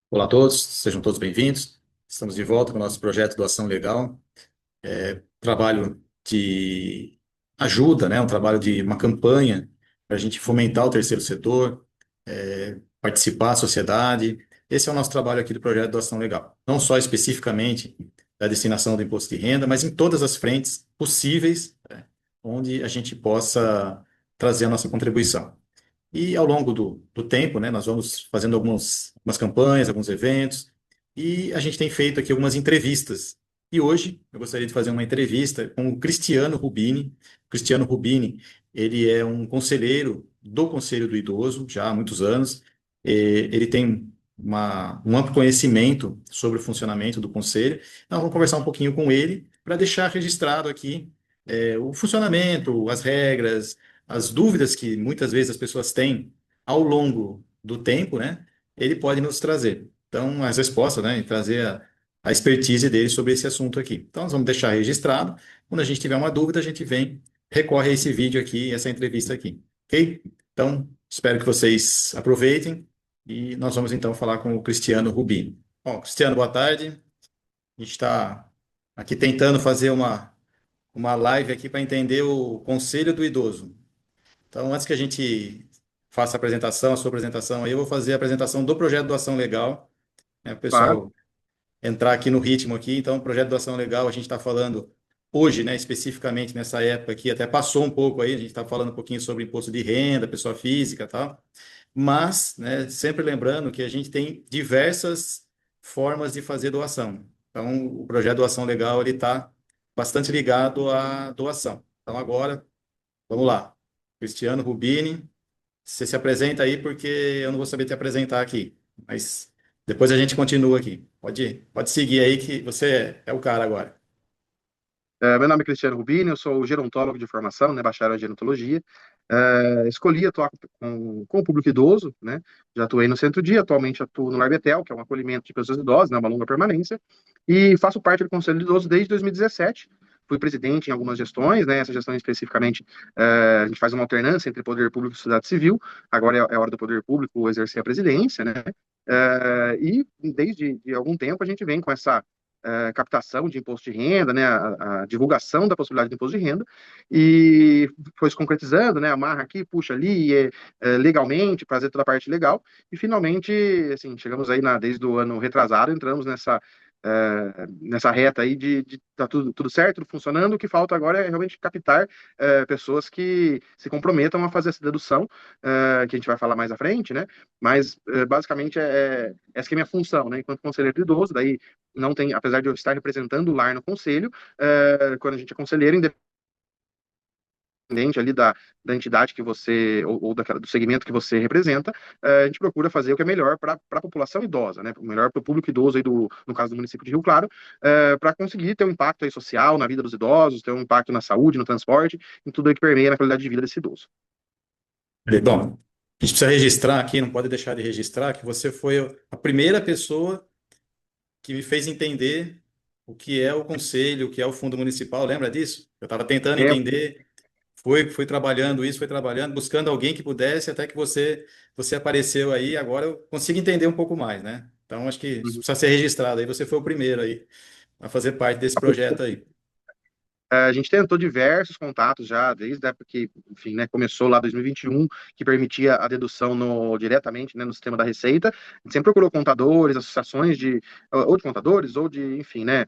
Olá a todos, sejam todos bem-vindos. Estamos de volta com o nosso projeto Doação Legal, trabalho de ajuda, né? Um trabalho de uma campanha para a gente fomentar o terceiro setor, participar da sociedade. Esse é o nosso trabalho aqui do projeto Doação Legal. Não só especificamente da destinação do imposto de renda, mas em todas as frentes possíveis, onde a gente possa trazer a nossa contribuição. E ao longo do tempo, né, nós vamos fazendo algumas campanhas, alguns eventos, e a gente tem feito aqui algumas entrevistas. E hoje eu gostaria de fazer uma entrevista com o Cristiano Rubini. O Cristiano Rubini, ele é um conselheiro do Conselho do Idoso, já há muitos anos. Ele tem um amplo conhecimento sobre o funcionamento do Conselho. Então, vamos conversar um pouquinho com ele para deixar registrado aqui o funcionamento, as regras, as dúvidas que muitas vezes as pessoas têm ao longo do tempo, né? Ele pode nos trazer. Então, as respostas, né? E trazer a expertise dele sobre esse assunto aqui. Então, nós vamos deixar registrado. Quando a gente tiver uma dúvida, a gente vem, recorre a esse vídeo aqui, essa entrevista aqui. Ok? Então, espero que vocês aproveitem e nós vamos então falar com o Cristiano Rubini. Bom, Cristiano, boa tarde. A gente está aqui tentando fazer uma live aqui para entender o Conselho do Idoso. Então, antes que a gente faça a apresentação, a sua apresentação aí, eu vou fazer a apresentação do projeto de doação legal, né, o Claro. pessoal entrar aqui no ritmo aqui. Então, o projeto de doação legal, a gente está falando hoje, né, especificamente nessa época aqui, até passou um pouco aí, a gente está falando um pouquinho sobre imposto de renda, pessoa física e tal, mas, né, sempre lembrando que a gente tem diversas formas de fazer doação. Então, o projeto de doação legal, ele está bastante ligado à doação. Então, agora, vamos lá. Cristiano Rubini, você se apresenta aí porque eu não vou saber te apresentar aqui. Mas depois a gente continua aqui. Pode seguir aí que você é o cara agora. Meu nome é Cristiano Rubini, eu sou gerontólogo de formação, né, bacharel em gerontologia. Escolhi atuar com o público idoso, né? Já atuei no Centro-Dia, atualmente atuo no Lar Betel, que é um acolhimento de pessoas idosas, né, uma longa permanência, e faço parte do Conselho de Idoso desde 2017. Fui presidente em algumas gestões, né? Essa gestão especificamente, a gente faz uma alternância entre poder público e sociedade civil. Agora é hora do poder público exercer a presidência, né? E desde de algum tempo a gente vem com essa captação de imposto de renda, né, a divulgação da possibilidade de imposto de renda, e foi se concretizando, né, amarra aqui, puxa ali, legalmente, fazer toda a parte legal, e finalmente, assim, chegamos aí desde o ano retrasado, entramos nessa reta aí de tá tudo certo, tudo funcionando, o que falta agora é realmente captar pessoas que se comprometam a fazer essa dedução, que a gente vai falar mais à frente, né, mas basicamente essa que é a minha função, né, enquanto conselheiro de idoso, daí não tem, apesar de eu estar representando o lar no conselho, quando a gente é conselheiro, independente ali da entidade que você, ou do segmento que você representa, a gente procura fazer o que é melhor para a população idosa, né? O melhor para o público idoso aí no caso do município de Rio Claro, para conseguir ter um impacto aí social na vida dos idosos, ter um impacto na saúde, no transporte, em tudo aí que permeia na qualidade de vida desse idoso. Bom, a gente precisa registrar aqui, não pode deixar de registrar que você foi a primeira pessoa que me fez entender o que é o conselho, o que é o fundo municipal. Lembra disso? Eu estava tentando É, entender. Fui trabalhando isso, fui trabalhando, buscando alguém que pudesse, até que você apareceu aí. Agora eu consigo entender um pouco mais, né? Então acho que isso uhum. precisa ser registrado aí. Você foi o primeiro aí a fazer parte desse projeto aí. A gente tentou diversos contatos já, desde a época que, enfim, né, começou lá 2021, que permitia a dedução diretamente, né, no sistema da Receita. A gente sempre procurou contadores, associações ou de contadores, ou de, enfim, né,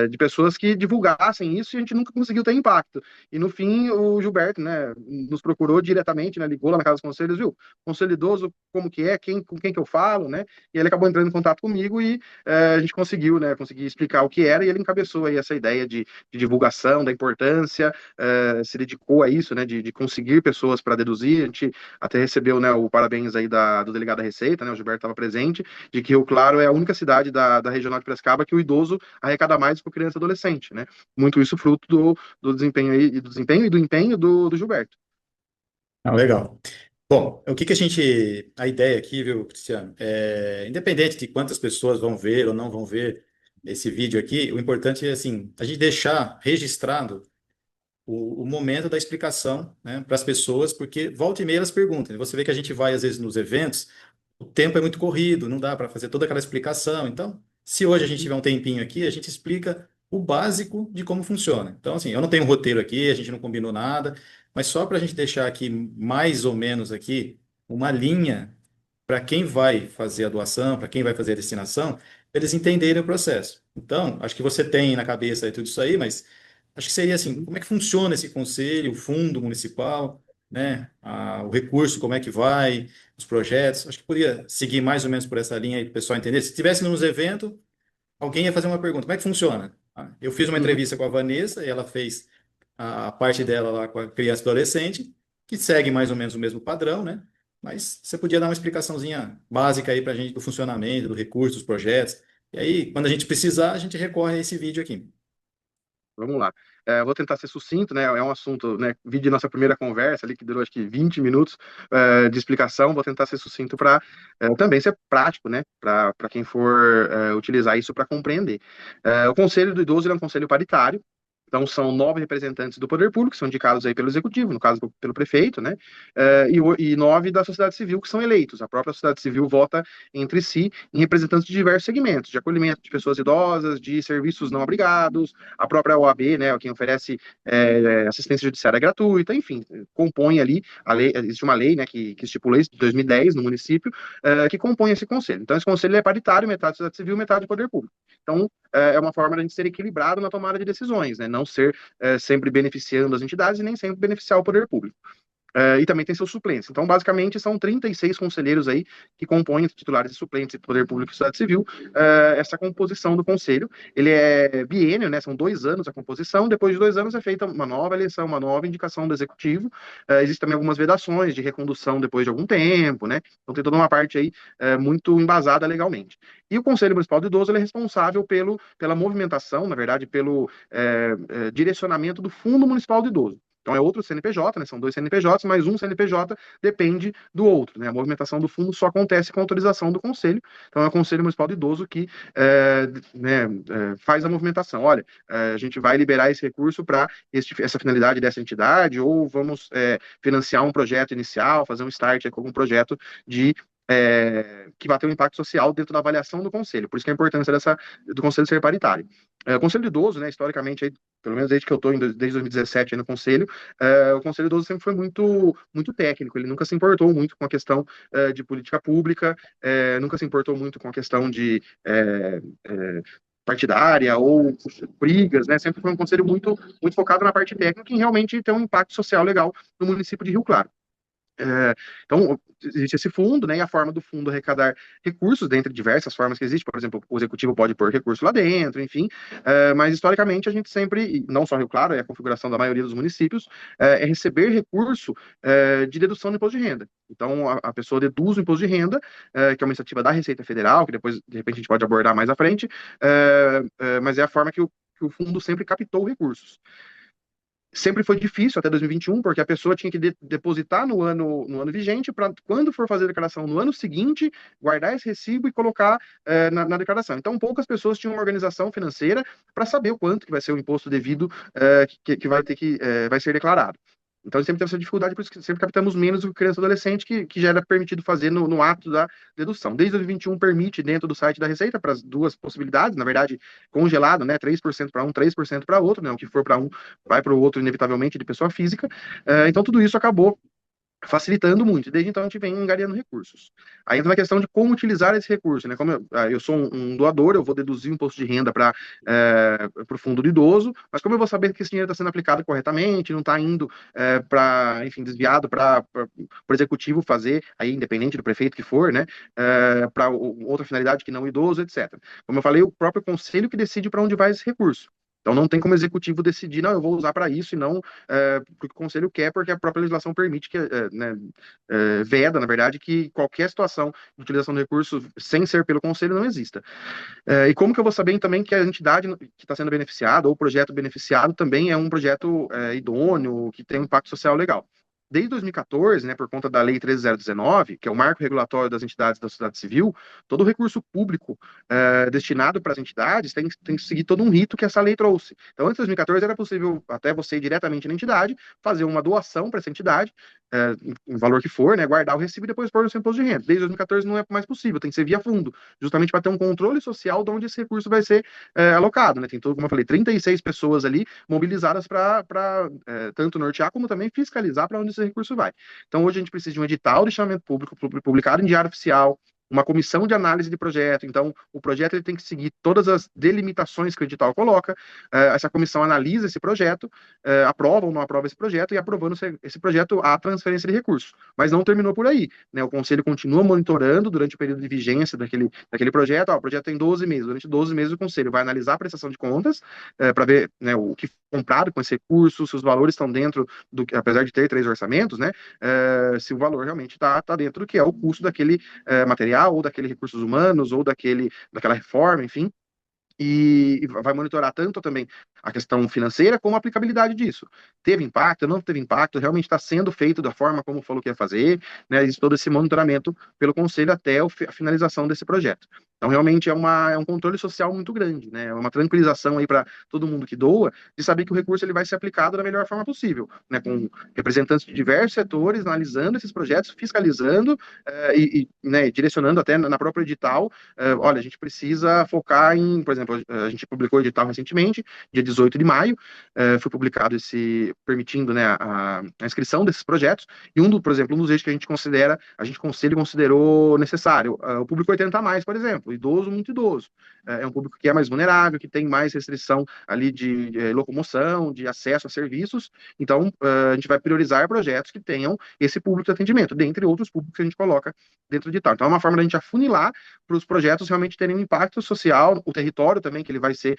de pessoas que divulgassem isso e a gente nunca conseguiu ter impacto. E no fim, o Gilberto, né, nos procurou diretamente, né, ligou lá na Casa dos Conselhos, viu? Conselho idoso, como que é, com quem que eu falo, né? E ele acabou entrando em contato comigo e a gente conseguiu, né, conseguir explicar o que era e ele encabeçou aí essa ideia de divulgação, da importância, se dedicou a isso, né, de conseguir pessoas para deduzir. A gente até recebeu, né, o parabéns aí do delegado da Receita, né, o Gilberto estava presente, de que Rio Claro é a única cidade da regional de Piracicaba que o idoso arrecada mais por criança e adolescente, né? Muito isso fruto do desempenho aí, do desempenho e do empenho do Gilberto. Ah, legal. Bom, o que que a gente. A ideia aqui, viu, Cristiano? Independente de quantas pessoas vão ver ou não vão ver esse vídeo aqui, o importante é assim, a gente deixar registrado o momento da explicação, né, para as pessoas, porque volta e meia elas perguntam. Você vê que a gente vai, às vezes, nos eventos. o tempo é muito corrido, não dá para fazer toda aquela explicação. Então, se hoje a gente tiver um tempinho aqui, a gente explica o básico de como funciona. Então, assim, eu não tenho um roteiro aqui, a gente não combinou nada, mas só para a gente deixar aqui mais ou menos aqui uma linha para quem vai fazer a doação, para quem vai fazer a destinação, pra eles entenderem o processo. Então, acho que você tem na cabeça aí tudo isso aí, mas acho que seria assim, como é que funciona esse conselho, o fundo municipal, né? O recurso, como é que vai, os projetos. Acho que poderia seguir mais ou menos por essa linha aí para o pessoal entender. Se estivesse nos eventos, alguém ia fazer uma pergunta: como é que funciona? Eu fiz uma Uhum. entrevista com a Vanessa e ela fez a parte dela lá com a criança e adolescente, que segue mais ou menos o mesmo padrão, né? Mas você podia dar uma explicaçãozinha básica aí para a gente do funcionamento, do recurso, dos projetos. E aí, quando a gente precisar, a gente recorre a esse vídeo aqui. Vamos lá. Vou tentar ser sucinto, né? É um assunto, né? Vi de nossa primeira conversa ali, que durou acho que 20 minutos de explicação. Vou tentar ser sucinto para também ser prático, né? Para quem for utilizar isso para compreender. O Conselho do Idoso ele é um conselho paritário. Então, são 9 representantes do poder público, que são indicados aí pelo executivo, no caso pelo prefeito, né? E 9 da sociedade civil, que são eleitos. A própria sociedade civil vota entre si em representantes de diversos segmentos, de acolhimento de pessoas idosas, de serviços não abrigados, a própria OAB, né, quem oferece assistência judiciária gratuita, enfim, compõe ali a lei, existe uma lei, né, que estipula isso de 2010 no município, que compõe esse conselho. Então, esse conselho é paritário, metade sociedade civil, metade poder público. Então, é uma forma de a gente ser equilibrado na tomada de decisões, né, não ser sempre beneficiando as entidades e nem sempre beneficiar o poder público. E também tem seus suplentes. Então, basicamente, são 36 conselheiros aí que compõem, titulares e suplentes de Poder Público e Sociedade Civil, essa composição do conselho. Ele é biênio, né? São 2 anos a composição. Depois de 2 anos é feita uma nova eleição, uma nova indicação do executivo. Existem também algumas vedações de recondução depois de algum tempo, né? Então tem toda uma parte aí muito embasada legalmente. E o Conselho Municipal do Idoso ele é responsável pela movimentação, na verdade, pelo direcionamento do Fundo Municipal do Idoso. Então é outro CNPJ, né? São 2 CNPJs, mas um CNPJ depende do outro, né? A movimentação do fundo só acontece com autorização do conselho. Então é o Conselho Municipal do Idoso que faz a movimentação. Olha, a gente vai liberar esse recurso para essa finalidade dessa entidade, ou vamos financiar um projeto inicial, fazer um start com algum projeto de que vai ter um impacto social dentro da avaliação do conselho. Por isso que a importância do conselho ser paritário. O conselho idoso, né, historicamente, aí, pelo menos desde que eu estou desde 2017 aí no conselho, o conselho idoso sempre foi muito, muito técnico. Ele nunca se importou muito com a questão de política pública, nunca se importou muito com a questão de partidária ou brigas, né? Sempre foi um conselho muito, muito focado na parte técnica e realmente ter um impacto social legal no município de Rio Claro. Então, existe esse fundo, né, e a forma do fundo arrecadar recursos, dentre diversas formas que existe, por exemplo, o executivo pode pôr recurso lá dentro, enfim, mas historicamente a gente sempre, e não só Rio Claro, é a configuração da maioria dos municípios, é receber recurso de dedução do imposto de renda. Então, a pessoa deduz o imposto de renda, que é uma iniciativa da Receita Federal, que depois, de repente, a gente pode abordar mais à frente, mas é a forma que o fundo sempre captou recursos. Sempre foi difícil até 2021, porque a pessoa tinha que depositar no ano vigente para, quando for fazer a declaração no ano seguinte, guardar esse recibo e colocar na declaração. Então, poucas pessoas tinham uma organização financeira para saber o quanto que vai ser o imposto devido que vai ter vai ser declarado. Então, sempre teve essa dificuldade, por isso que sempre captamos menos do que criança e adolescente, que já era permitido fazer no ato da dedução. Desde 2021, permite, dentro do site da Receita, para as duas possibilidades, na verdade, congelado, né? 3% para um, 3% para outro, né? O que for para um vai para o outro, inevitavelmente, de pessoa física. Então, tudo isso acabou facilitando muito. Desde então a gente vem angariando recursos. Aí entra na questão de como utilizar esse recurso, né? Como eu sou um doador, eu vou deduzir um imposto de renda para o fundo do idoso, mas como eu vou saber que esse dinheiro está sendo aplicado corretamente, não está indo para, enfim, desviado para o executivo fazer, aí independente do prefeito que for, né? Para outra finalidade que não o idoso, etc. Como eu falei, o próprio conselho que decide para onde vai esse recurso. Então não tem como o executivo decidir, não, eu vou usar para isso e não porque o conselho quer, porque a própria legislação permite né, veda, na verdade, que qualquer situação de utilização do recurso sem ser pelo conselho não exista. E como que eu vou saber também que a entidade que está sendo beneficiada ou o projeto beneficiado também é um projeto idôneo, que tem um impacto social legal? desde 2014, né, por conta da Lei 13.019, que é o marco regulatório das entidades da sociedade civil, todo o recurso público destinado para as entidades tem que seguir todo um rito que essa lei trouxe. Então, antes de 2014, era possível até você ir diretamente na entidade, fazer uma doação para essa entidade, em valor que for, né, guardar o recibo e depois pôr no seu imposto de renda. Desde 2014 não é mais possível, tem que ser via fundo, justamente para ter um controle social de onde esse recurso vai ser alocado. Né? Tem todo, como eu falei, 36 pessoas ali mobilizadas para tanto nortear como também fiscalizar para onde esse recurso vai. Então, hoje a gente precisa de um edital de chamamento público publicado em diário oficial, uma comissão de análise de projeto. Então, o projeto ele tem que seguir todas as delimitações que o edital coloca. Essa comissão analisa esse projeto, aprova ou não aprova esse projeto, e aprovando esse projeto, há transferência de recursos. Mas não terminou por aí. Né? O Conselho continua monitorando durante o período de vigência daquele projeto. O projeto tem 12 meses. Durante 12 meses, o Conselho vai analisar a prestação de contas para ver, né, o que comprado com esse recurso, se os valores estão dentro do que, apesar de ter 3 orçamentos, né, se o valor realmente está dentro do que é o custo daquele material, ou daquele recursos humanos, ou daquela reforma, enfim, e vai monitorar tanto também a questão financeira como a aplicabilidade disso. Teve impacto, não teve impacto, realmente está sendo feito da forma como falou que ia fazer, né? Existe todo esse monitoramento pelo Conselho até a finalização desse projeto. Então, realmente é um controle social muito grande, né? É uma tranquilização aí para todo mundo que doa, de saber que o recurso ele vai ser aplicado da melhor forma possível, né? Com representantes de diversos setores analisando esses projetos, fiscalizando né, direcionando até na própria edital. Olha, a gente precisa focar em, por exemplo, a gente publicou o edital recentemente, dia 18 de maio, foi publicado permitindo, né, a inscrição desses projetos, e por exemplo, um dos eixos que a gente conselho considerou necessário, o público 80 a mais, por exemplo, idoso, muito idoso, é um público que é mais vulnerável, que tem mais restrição ali de locomoção, de acesso a serviços, então a gente vai priorizar projetos que tenham esse público de atendimento, dentre outros públicos que a gente coloca dentro do edital. Então é uma forma da gente afunilar para os projetos realmente terem um impacto social, o território também que ele vai ser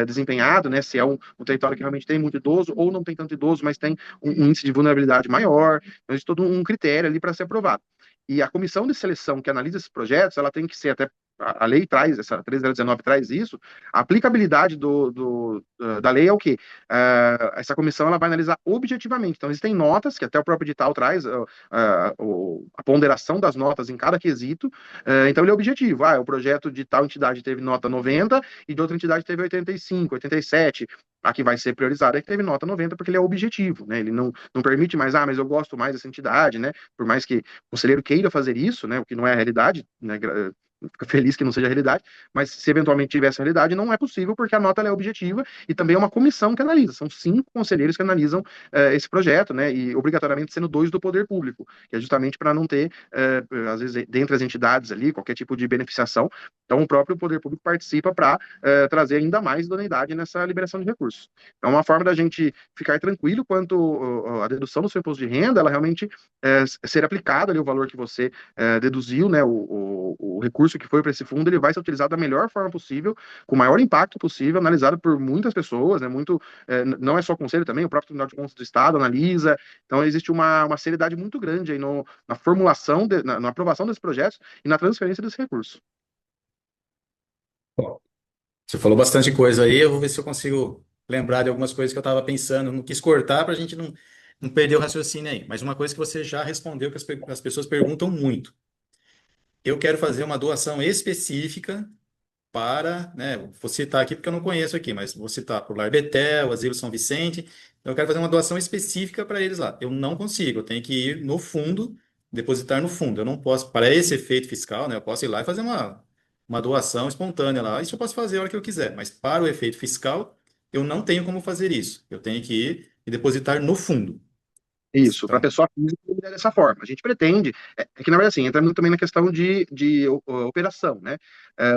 desempenhado, né? Se é um território que realmente tem muito idoso ou não tem tanto idoso, mas tem um índice de vulnerabilidade maior. Então, existe todo um critério ali para ser aprovado. E a comissão de seleção que analisa esses projetos, ela tem que ser até a lei traz, essa 3019 traz isso, a aplicabilidade da lei é o quê? Essa comissão ela vai analisar objetivamente. Então, existem notas, que até o próprio edital traz, a ponderação das notas em cada quesito. Então, ele é objetivo. O projeto de tal entidade teve nota 90 e de outra entidade teve 85, 87. A que vai ser priorizada é que teve nota 90, porque ele é objetivo, né? Ele não permite mais, mas eu gosto mais dessa entidade, né? Por mais que o conselheiro queira fazer isso, né? O que não é a realidade, né? Fica feliz que não seja a realidade, mas se eventualmente tivesse a realidade, não é possível, porque a nota é objetiva e também é uma comissão que analisa. São 5 conselheiros que analisam esse projeto, né? E obrigatoriamente sendo 2 do poder público, que é justamente para não ter, às vezes, dentre as entidades ali, qualquer tipo de beneficiação. Então, o próprio poder público participa para trazer ainda mais idoneidade nessa liberação de recursos. Então, é uma forma da gente ficar tranquilo quanto a dedução do seu imposto de renda, ela realmente ser aplicada ali o valor que você deduziu, né? O recurso que foi para esse fundo, ele vai ser utilizado da melhor forma possível, com o maior impacto possível, analisado por muitas pessoas, né? Não é só o Conselho também, o próprio Tribunal de Contas do Estado analisa. Então, existe uma seriedade muito grande aí na formulação, na aprovação desses projetos e na transferência desse recurso. Bom, você falou bastante coisa aí, eu vou ver se eu consigo lembrar de algumas coisas que eu estava pensando. Não quis cortar para a gente não perder o raciocínio aí. Mas uma coisa que você já respondeu, que as pessoas perguntam muito. Eu quero fazer uma doação específica para, né, vou citar aqui porque eu não conheço aqui, mas vou citar para o Lar Betel, Asilo São Vicente. Então, eu quero fazer uma doação específica para eles lá. Eu não consigo, eu tenho que ir no fundo, depositar no fundo. Eu não posso, para esse efeito fiscal, né, eu posso ir lá e fazer uma doação espontânea lá. Isso eu posso fazer a hora que eu quiser, mas para o efeito fiscal, eu não tenho como fazer isso. Eu tenho que ir e depositar no fundo. Isso, para a Então, pessoa física é dessa forma. A gente pretende, que na verdade assim, entra muito também na questão de operação, né?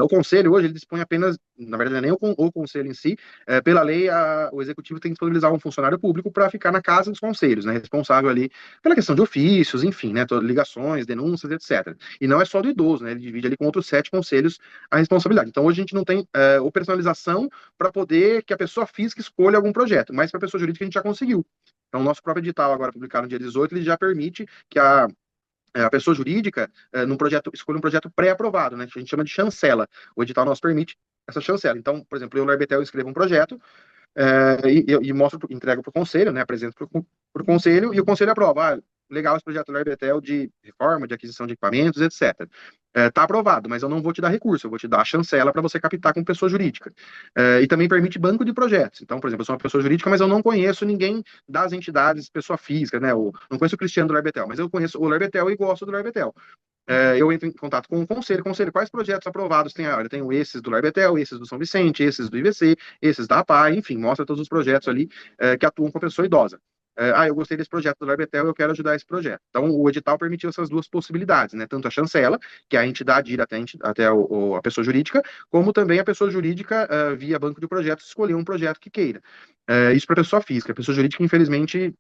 O conselho hoje ele dispõe apenas, na verdade não é nem o conselho em si, pela lei o executivo tem que disponibilizar um funcionário público para ficar na casa dos conselhos, né? Responsável ali pela questão de ofícios, enfim, né? Ligações, denúncias, etc. E não é só do idoso, né? Ele divide ali com outros 7 conselhos a responsabilidade. Então hoje a gente não tem operacionalização para poder que a pessoa física escolha algum projeto, mas para a pessoa jurídica a gente já conseguiu. Então, o nosso próprio edital, agora publicado no dia 18, ele já permite que a pessoa jurídica, num projeto, escolha um projeto pré-aprovado, né? Que a gente chama de chancela. O edital nosso permite essa chancela. Então, por exemplo, eu, no Arbetel, escrevo um projeto, e mostro, entrego para o conselho, né, apresento para o conselho, e o conselho aprova. Ah, legal esse projeto da Lerbetel de reforma, de aquisição de equipamentos, etc. Está aprovado, mas eu não vou te dar recurso, eu vou te dar a chancela para você captar com pessoa jurídica. E também permite banco de projetos. Então, por exemplo, eu sou uma pessoa jurídica, mas eu não conheço ninguém das entidades, pessoa física, né? Não conheço o Cristiano do Lerbetel, mas eu conheço o Lerbetel e gosto do Lerbetel. Eu entro em contato com o conselho. Conselho, quais projetos aprovados tem? Olha, eu tenho esses do Larbetel, esses do São Vicente, esses do IVC, esses da APAI, enfim, mostra todos os projetos ali que atuam com a pessoa idosa. Eu gostei desse projeto do Larbetel, eu quero ajudar esse projeto. Então, o edital permitiu essas duas possibilidades, né? Tanto a chancela, que é a entidade ir até a pessoa jurídica, como também a pessoa jurídica, via banco de projetos, escolher um projeto que queira. Isso para pessoa física. Pessoa jurídica, infelizmente,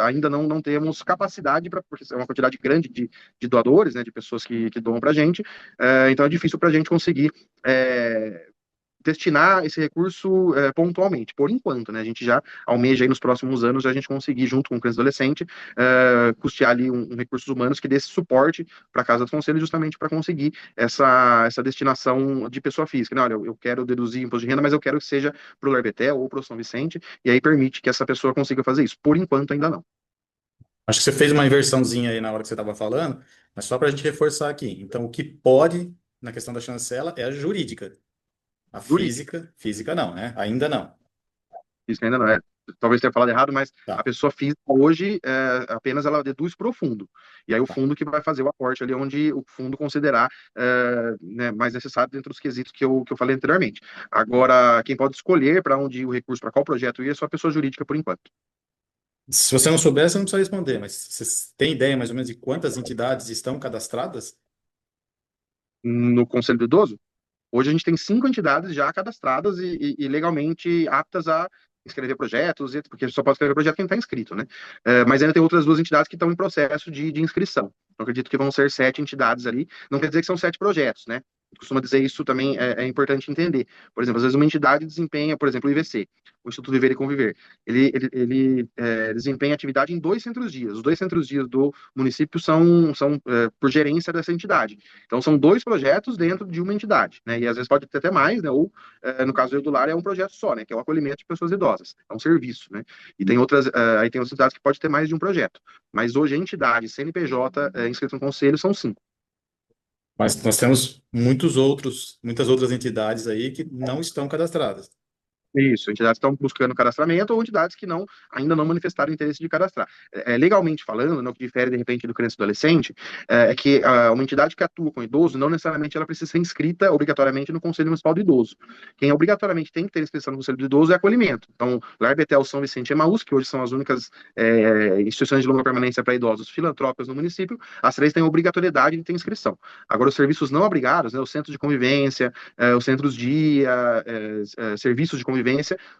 ainda não temos capacidade, porque é uma quantidade grande de doadores, né, de pessoas que doam para a gente, então é difícil para a gente conseguir destinar esse recurso pontualmente, por enquanto, né, a gente já almeja aí nos próximos anos a gente conseguir, junto com o criança e adolescente, custear ali recursos humanos que dê esse suporte para a Casa do Conselho, justamente para conseguir essa destinação de pessoa física, né, olha, eu quero deduzir imposto de renda, mas eu quero que seja para o Lerbetel ou para o São Vicente, e aí permite que essa pessoa consiga fazer isso, por enquanto ainda não. Acho que você fez uma inversãozinha aí na hora que você estava falando, mas só para a gente reforçar aqui. Então, o que pode, na questão da chancela, é a jurídica. A Jurídica. física não, né? Ainda não. Isso ainda não é. Talvez tenha falado errado, mas a Tá. pessoa física hoje apenas ela deduz para o fundo. E aí o fundo que vai fazer o aporte ali onde o fundo considerar né, mais necessário dentro dos quesitos que eu falei anteriormente. Agora, quem pode escolher para onde ir o recurso, para qual projeto ir, é só a pessoa jurídica por enquanto. Se você não souber, você não precisa responder, mas você tem ideia mais ou menos de quantas entidades estão cadastradas? No Conselho do Idoso, hoje a gente tem 5 entidades já cadastradas e legalmente aptas a escrever projetos, porque só pode escrever projeto quem está inscrito, né? Mas ainda tem outras 2 entidades que estão em processo de inscrição. Então, acredito que vão ser 7 entidades ali. Não quer dizer que são 7 projetos, né? Costuma dizer isso também é importante entender. Por exemplo, às vezes uma entidade desempenha, por exemplo, o IVC, o Instituto Viver e Conviver. Ele desempenha atividade em 2 centros-dias. Os 2 centros-dias do município são por gerência dessa entidade. Então, são 2 projetos dentro de uma entidade, né? E às vezes pode ter até mais, né? Ou, no caso do lar, é um projeto só, né? Que é o acolhimento de pessoas idosas. É um serviço, né? E tem aí tem outras entidades que pode ter mais de um projeto. Mas hoje a entidade CNPJ inscrito no conselho são 5. Mas nós temos muitas outras entidades aí que não estão cadastradas. Isso, entidades que estão buscando cadastramento ou entidades que ainda não manifestaram interesse de cadastrar. Legalmente falando, no que difere de repente do criança e adolescente, é que uma entidade que atua com idoso, não necessariamente ela precisa ser inscrita obrigatoriamente no Conselho Municipal do Idoso. Quem obrigatoriamente tem que ter inscrição no Conselho do Idoso é acolhimento. Então, Lar Betel, São Vicente e Emaús, que hoje são as únicas instituições de longa permanência para idosos filantrópicas no município, as 3 têm obrigatoriedade de ter inscrição. Agora, os serviços não obrigados, né, os centros de convivência, os centros-dia, serviços de convivência,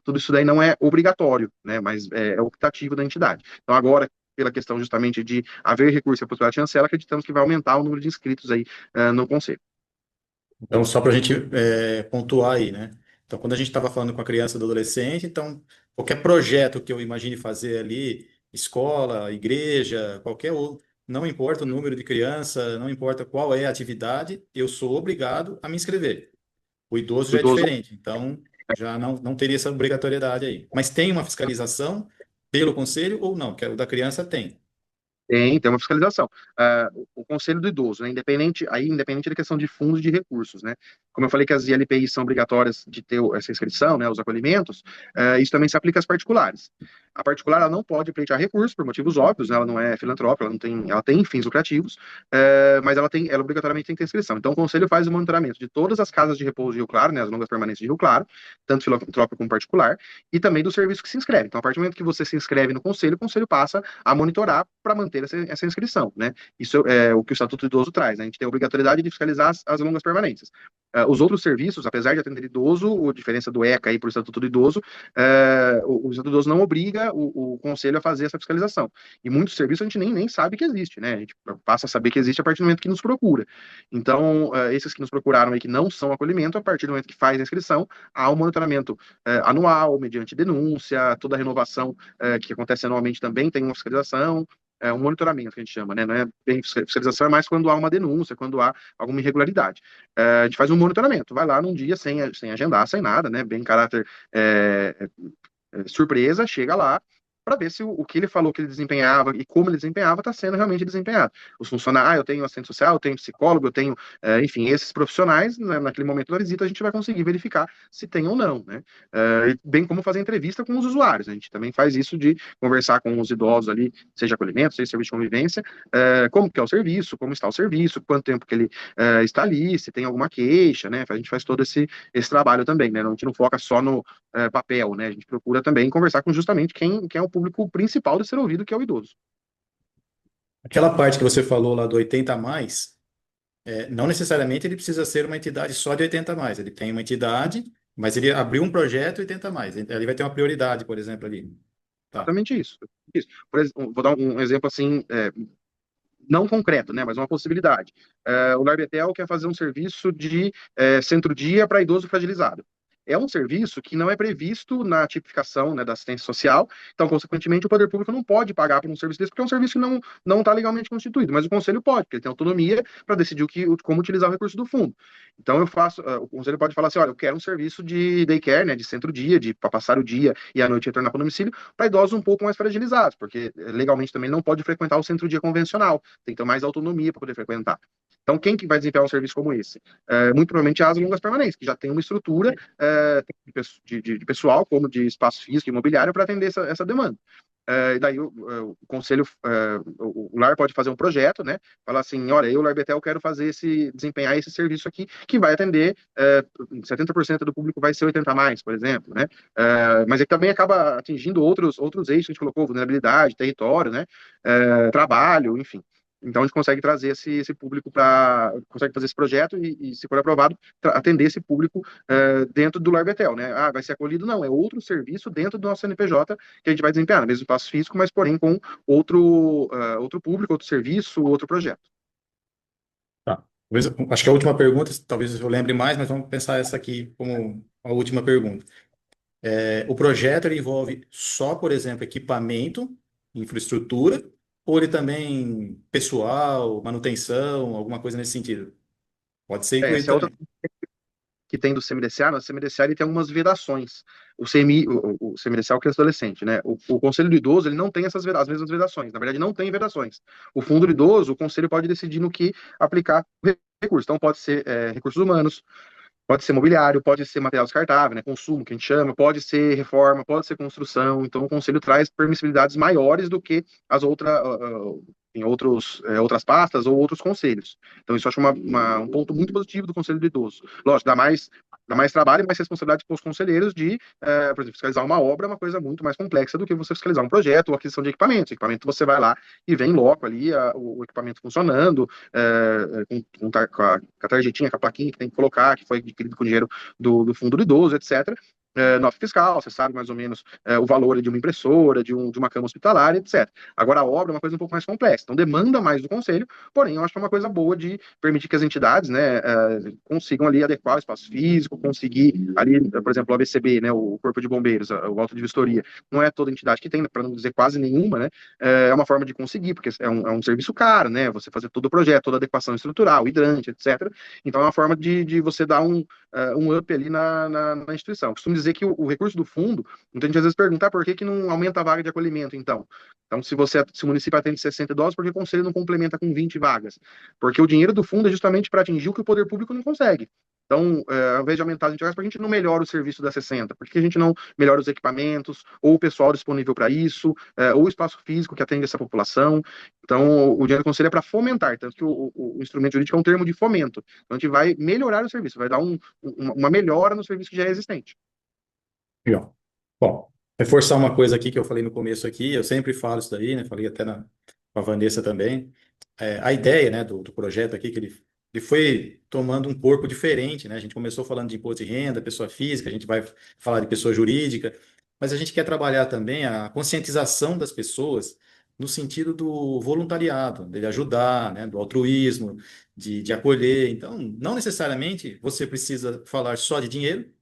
tudo isso daí não é obrigatório, né, mas é optativo da entidade. Então, agora, pela questão justamente de haver recurso à possibilidade de chancela, acreditamos que vai aumentar o número de inscritos aí no Conselho. Então, só para a gente pontuar aí, né? Então, quando a gente estava falando com a criança e do adolescente, então, qualquer projeto que eu imagine fazer ali, escola, igreja, qualquer outro, não importa o número de criança, não importa qual é a atividade, eu sou obrigado a me inscrever. O idoso O já é idoso diferente, então já não teria essa obrigatoriedade aí. Mas tem uma fiscalização pelo conselho ou não? Que o da criança tem. tem uma fiscalização. O Conselho do Idoso, né, independente da questão de fundos de recursos, né? Como eu falei que as ILPIs são obrigatórias de ter essa inscrição, né, os acolhimentos, isso também se aplica às particulares. A particular ela não pode pleitear recursos por motivos óbvios, né, ela não é filantrópica, ela tem fins lucrativos, mas ela obrigatoriamente tem que ter inscrição. Então o Conselho faz o monitoramento de todas as casas de repouso de Rio Claro, né, as longas permanências de Rio Claro, tanto filantrópico como particular, e também do serviço que se inscreve. Então, a partir do momento que você se inscreve no Conselho, o Conselho passa a monitorar para manter essa inscrição, né? Isso é o que o Estatuto do Idoso traz, né? A gente tem a obrigatoriedade de fiscalizar as longas permanências. Os outros serviços, apesar de atender idoso, a diferença do ECA aí para o Estatuto do Idoso, o Estatuto do Idoso não obriga o Conselho a fazer essa fiscalização. E muitos serviços a gente nem sabe que existe, né? A gente passa a saber que existe a partir do momento que nos procura. Então, esses que nos procuraram aí que não são acolhimento, a partir do momento que faz a inscrição, há um monitoramento anual, mediante denúncia, toda a renovação que acontece anualmente também tem uma fiscalização, um monitoramento que a gente chama, né? Não é bem fiscalização, é mais quando há uma denúncia, quando há alguma irregularidade. A gente faz um monitoramento, vai lá num dia sem agendar, sem nada, né? Bem caráter surpresa, chega lá para ver se o que ele falou que ele desempenhava e como ele desempenhava está sendo realmente desempenhado. Os funcionários, eu tenho assistente social, eu tenho psicólogo, eu tenho, enfim, esses profissionais, né, naquele momento da visita, a gente vai conseguir verificar se tem ou não, né? Bem como fazer entrevista com os usuários. A gente também faz isso de conversar com os idosos ali, seja acolhimento, seja serviço de convivência, como que é o serviço, como está o serviço, quanto tempo que ele está ali, se tem alguma queixa, né? A gente faz todo esse trabalho também, né? A gente não foca só no papel, né? A gente procura também conversar com justamente quem é o público principal de ser ouvido, que é o idoso. Aquela parte que você falou lá do 80 a mais, não necessariamente ele precisa ser uma entidade só de 80 a mais. Ele tem uma entidade, mas ele abriu um projeto 80 a mais. Ele vai ter uma prioridade, por exemplo, ali. Tá. Exatamente isso. Isso. Por exemplo, vou dar um exemplo assim, não concreto, né, mas uma possibilidade. O Larbetel quer fazer um serviço de centro-dia para idoso fragilizado. É um serviço que não é previsto na tipificação, né, da assistência social, então, consequentemente, o poder público não pode pagar por um serviço desse, porque é um serviço que não está legalmente constituído, mas o conselho pode, porque ele tem autonomia para decidir como utilizar o recurso do fundo. Então, o conselho pode falar assim: olha, eu quero um serviço de daycare, né, de centro-dia, para passar o dia e a noite retornar para o domicílio, para idosos um pouco mais fragilizados, porque legalmente também não pode frequentar o centro-dia convencional, tem que ter mais autonomia para poder frequentar. Então, quem que vai desempenhar um serviço como esse? Muito provavelmente as longas permanentes, que já tem uma estrutura de pessoal, como de espaço físico e imobiliário, para atender essa demanda. E daí o conselho, o LAR pode fazer um projeto, né? Falar assim: olha, eu, LAR Betel, quero desempenhar esse serviço aqui, que vai atender 70% do público, vai ser 80 a mais, por exemplo, né? Mas ele também acaba atingindo outros eixos que a gente colocou: vulnerabilidade, território, né? Trabalho, enfim. Então a gente consegue trazer esse público consegue fazer esse projeto e, se for aprovado, atender esse público dentro do Larbetel, né? Vai ser acolhido? Não, é outro serviço dentro do nosso CNPJ que a gente vai desempenhar, no mesmo espaço físico, mas porém com outro público, outro serviço, outro projeto. Tá. Acho que a última pergunta, talvez eu lembre mais, mas vamos pensar essa aqui como a última pergunta. O projeto ele envolve só, por exemplo, equipamento, infraestrutura, ou ele também pessoal, manutenção, alguma coisa nesse sentido? Pode ser incluído Essa é outra também. que tem do CMDCA. No CMDCA ele tem algumas vedações. O CMDCA é o criança e adolescente, né? O Conselho do Idoso ele não tem as mesmas vedações. Na verdade, não tem vedações. O Fundo do Idoso, o Conselho pode decidir no que aplicar recursos. Então, pode ser recursos humanos, pode ser mobiliário, pode ser material descartável, né, consumo, que a gente chama, pode ser reforma, pode ser construção. Então, o conselho traz permissibilidades maiores do que as em outras pastas ou outros conselhos. Então, isso eu acho um ponto muito positivo do Conselho do Idoso. Lógico, dá mais trabalho e mais responsabilidade para os conselheiros por exemplo, fiscalizar uma obra é uma coisa muito mais complexa do que você fiscalizar um projeto ou aquisição de equipamentos. Equipamento você vai lá e vem logo ali o equipamento funcionando, com a tarjetinha, com a plaquinha que tem que colocar, que foi adquirido com dinheiro do fundo do idoso, etc. Nota fiscal, você sabe mais ou menos o valor de uma impressora, de uma cama hospitalar, etc. Agora, a obra é uma coisa um pouco mais complexa, então demanda mais do conselho, porém, eu acho que é uma coisa boa de permitir que as entidades, né, consigam ali adequar o espaço físico, conseguir ali, por exemplo, o ABCB, né, o Corpo de Bombeiros, o Auto de Vistoria, não é toda entidade que tem, para não dizer quase nenhuma, né, é uma forma de conseguir, porque é um serviço caro, né, você fazer todo o projeto, toda a adequação estrutural, hidrante, etc. Então, é uma forma de você dar um up ali na instituição. Eu costumo dizer que o recurso do fundo, muita gente às vezes pergunta: por que não aumenta a vaga de acolhimento, então? Então, se o município atende 60 idosos, por que o conselho não complementa com 20 vagas? Porque o dinheiro do fundo é justamente para atingir o que o poder público não consegue. Então, ao invés de aumentar as entidades, por que a gente não melhora o serviço das 60? Por que a gente não melhora os equipamentos, ou o pessoal disponível para isso, ou o espaço físico que atende essa população? Então, o dinheiro do conselho é para fomentar, tanto que o instrumento jurídico é um termo de fomento. Então, a gente vai melhorar o serviço, vai dar uma melhora no serviço que já é existente. Legal. Bom, reforçar uma coisa aqui que eu falei no começo aqui, eu sempre falo isso daí, né? Falei até com a Vanessa também. A ideia, né, do projeto aqui, que ele foi tomando um corpo diferente, né? A gente começou falando de imposto de renda, pessoa física, a gente vai falar de pessoa jurídica, mas a gente quer trabalhar também a conscientização das pessoas no sentido do voluntariado, de ajudar, né, do altruísmo, de acolher. Então, não necessariamente você precisa falar só de dinheiro,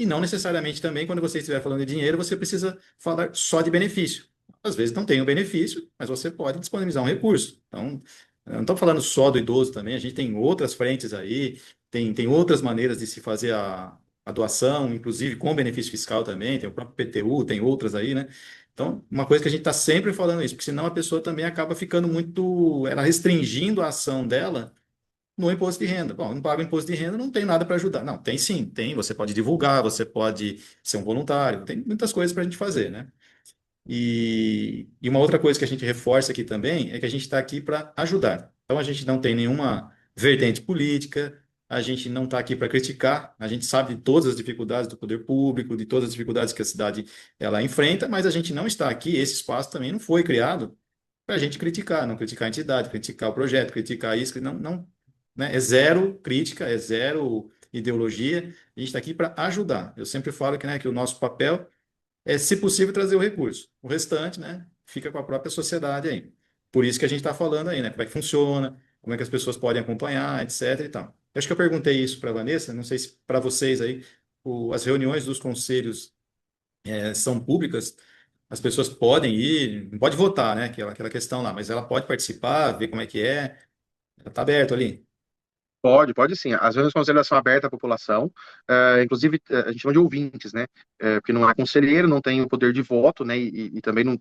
e não necessariamente também, quando você estiver falando de dinheiro, você precisa falar só de benefício. Às vezes não tem um benefício, mas você pode disponibilizar um recurso. Então, eu não estamos falando só do idoso também, a gente tem outras frentes aí, tem outras maneiras de se fazer a doação, inclusive com benefício fiscal também, tem o próprio PTU, tem outras aí, né? Então, uma coisa que a gente está sempre falando isso, porque senão a pessoa também acaba ficando muito, ela restringindo a ação dela no imposto de renda. Bom, não paga imposto de renda, não tem nada para ajudar. Não, tem sim, tem. Você pode divulgar, você pode ser um voluntário, tem muitas coisas para a gente fazer, né? E uma outra coisa que a gente reforça aqui também é que a gente está aqui para ajudar. Então, a gente não tem nenhuma vertente política, a gente não está aqui para criticar, a gente sabe de todas as dificuldades do poder público, de todas as dificuldades que a cidade ela enfrenta, mas a gente não está aqui, esse espaço também não foi criado para a gente criticar, não criticar a entidade, criticar o projeto, criticar isso, não, não, né? É zero crítica, é zero ideologia, a gente está aqui para ajudar. Eu sempre falo que, né, que o nosso papel é, se possível, trazer o recurso. O restante, né, fica com a própria sociedade aí. Por isso que a gente está falando aí, né, como é que funciona, como é que as pessoas podem acompanhar, etc. e tal. Eu acho que eu perguntei isso para a Vanessa, não sei se para vocês aí, as reuniões dos conselhos são públicas, as pessoas podem ir, não pode votar, né, aquela questão lá, mas ela pode participar, ver como é que é, ela está aberto ali. Pode sim. As reuniões de conselho são abertas à população, inclusive a gente chama de ouvintes, né? Porque não é conselheiro, não tem o poder de voto, né? E também não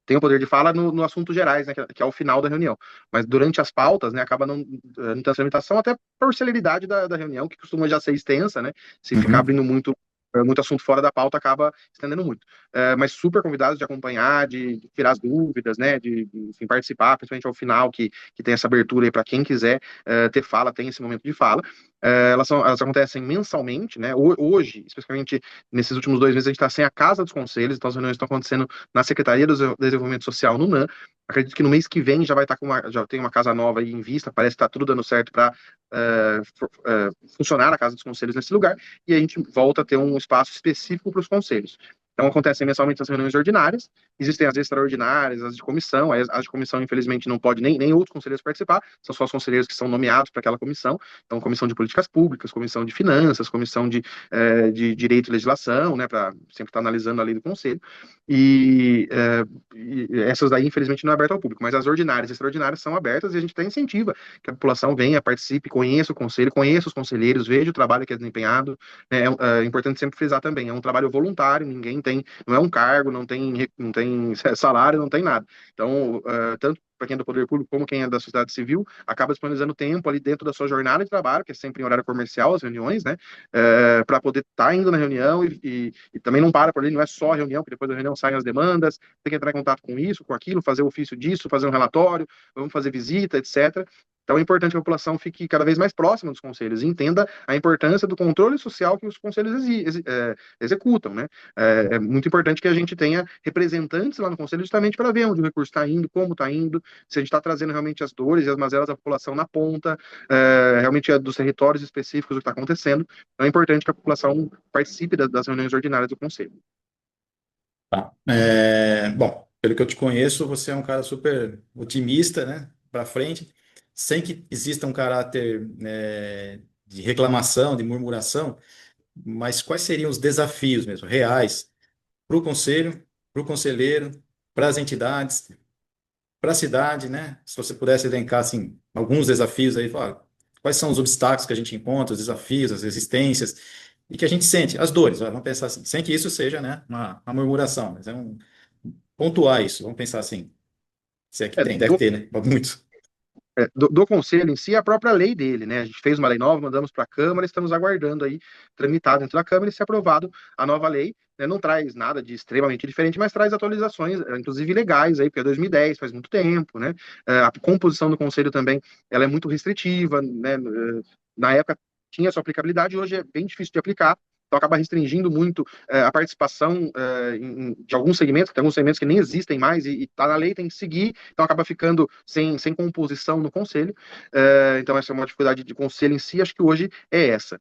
tem o poder de fala no assuntos gerais, né? Que é o final da reunião. Mas durante as pautas, né? Acaba não tendo essa limitação, até por celeridade da reunião, que costuma já ser extensa, né? Se ficar Uhum. abrindo muito assunto fora da pauta, acaba estendendo muito. Mas super convidados de acompanhar, de tirar as dúvidas, né? Enfim, participar, principalmente ao final, que tem essa abertura aí para quem quiser ter fala, tem esse momento de fala. Elas acontecem mensalmente, né? Hoje, especificamente nesses últimos 2 meses, a gente está sem a Casa dos Conselhos, então as reuniões estão acontecendo na Secretaria do Desenvolvimento Social, no NAM. Acredito que no mês que vem já vai estar já tem uma casa nova aí em vista, parece que está tudo dando certo para funcionar a Casa dos Conselhos nesse lugar, e a gente volta a ter um espaço específico para os conselhos. Então, acontecem mensalmente as reuniões ordinárias, existem as extraordinárias, as de comissão, as de comissão, infelizmente, não pode nem outros conselheiros participar, são só os conselheiros que são nomeados para aquela comissão, então, comissão de políticas públicas, comissão de finanças, comissão de direito e legislação, né, para sempre estar analisando a lei do conselho, e essas daí, infelizmente, não é aberta ao público, mas as ordinárias e extraordinárias são abertas e a gente até incentiva que a população venha, participe, conheça o conselho, conheça os conselheiros, veja o trabalho que é desempenhado, né, é importante sempre frisar também, é um trabalho voluntário, ninguém tem, não é um cargo, não tem salário, não tem nada. Então, tanto para quem é do poder público como quem é da sociedade civil, acaba disponibilizando tempo ali dentro da sua jornada de trabalho, que é sempre em horário comercial, as reuniões, né, para poder estar indo na reunião e também não para por ali, não é só a reunião, que depois da reunião saem as demandas, tem que entrar em contato com isso, com aquilo, fazer o ofício disso, fazer um relatório, vamos fazer visita, etc. Então é importante que a população fique cada vez mais próxima dos conselhos e entenda a importância do controle social que os conselhos executam, né? É muito importante que a gente tenha representantes lá no conselho justamente para ver onde o recurso está indo, como está indo, se a gente está trazendo realmente as dores e as mazelas da população na ponta, realmente dos territórios específicos do que está acontecendo. Então é importante que a população participe das reuniões ordinárias do conselho. Tá. Bom, pelo que eu te conheço, você é um cara super otimista, né? Para frente, sem que exista um caráter, de reclamação, de murmuração, mas quais seriam os desafios mesmo, reais, para o conselho, para o conselheiro, para as entidades, para a cidade, né? Se você pudesse elencar, assim, alguns desafios aí, falar, quais são os obstáculos que a gente encontra, os desafios, as resistências, e que a gente sente, as dores, vamos pensar assim, sem que isso seja, né, uma murmuração, mas pontuar isso, vamos pensar assim. Se é que É, tem, deve do, ter, né? Muito. do conselho em si, a própria lei dele, né? A gente fez uma lei nova, mandamos para a Câmara, estamos aguardando aí, tramitado dentro da Câmara e ser aprovado a nova lei, né? Não traz nada de extremamente diferente, mas traz atualizações, inclusive legais aí, porque é 2010, faz muito tempo, né? A composição do conselho também, ela é muito restritiva, né? Na época tinha sua aplicabilidade, hoje é bem difícil de aplicar. Então acaba restringindo muito a participação de alguns segmentos, que tem alguns segmentos que nem existem mais e está na lei, tem que seguir, então acaba ficando sem composição no conselho. Então essa é uma dificuldade de conselho em si, acho que hoje é essa.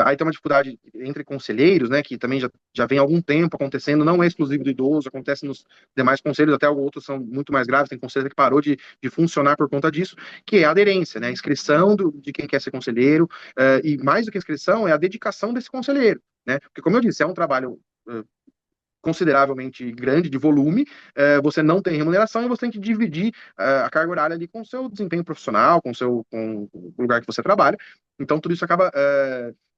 Aí tem uma dificuldade entre conselheiros, né, que também já vem há algum tempo acontecendo, não é exclusivo do idoso, acontece nos demais conselhos, até outros são muito mais graves, tem conselho que parou de funcionar por conta disso, que é a aderência, né, a inscrição de quem quer ser conselheiro, e mais do que a inscrição, é a dedicação desse conselheiro, né, porque como eu disse, é um trabalho consideravelmente grande de volume, você não tem remuneração e você tem que dividir a carga horária ali com o seu desempenho profissional, com o lugar que você trabalha. Então, tudo isso acaba